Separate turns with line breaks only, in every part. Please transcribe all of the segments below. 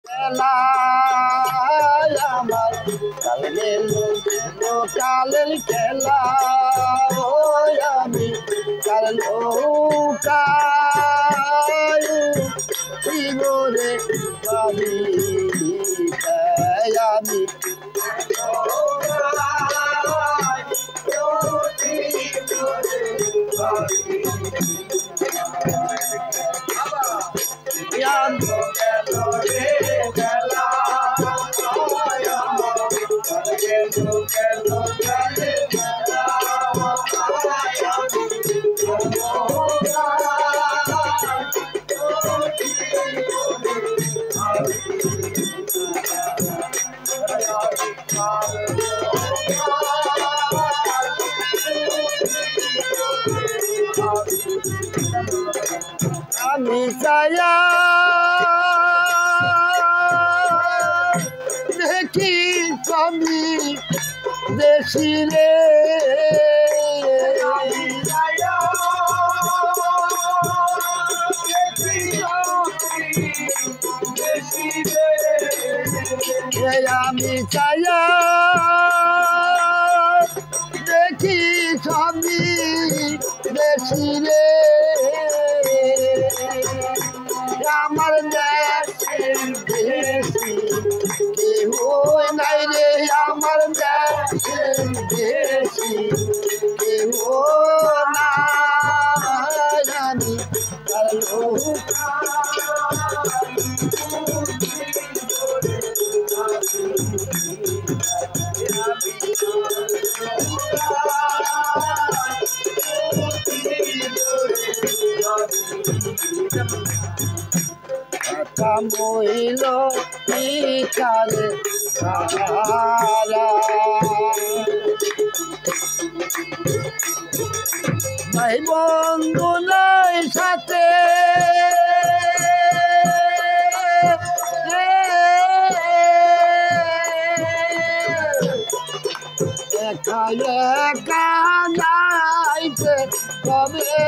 খেলা আমার কালের কালের খেলা ও আমি কাল নৌকায় বাড়ি আমি আমি চায়া দেখি আমি দেশি রে আমি চায়া দেখি আমি দেশি রে আমার দেশের দেশি কেউ নাই রে আমার দেশের দেশি কেউ নাই আমি মহিল কালে ভাই বন্ধু নাই সাথে একা একা যাইতে কবে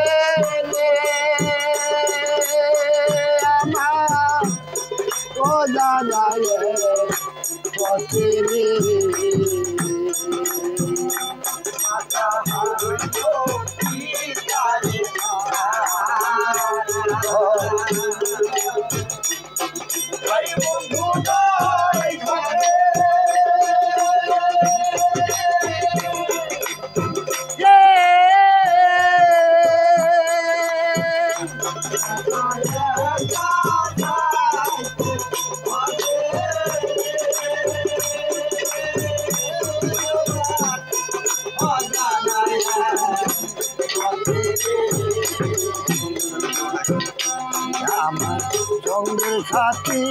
আমার সঙ্গে সাথী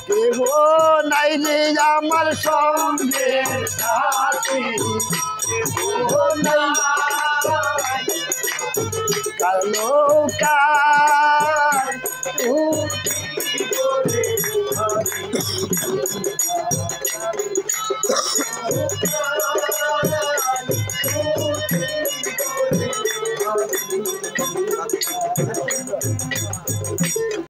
কেহ নাই রে আমার সঙ্গে সাথী কেহ নাই কাল নৌকা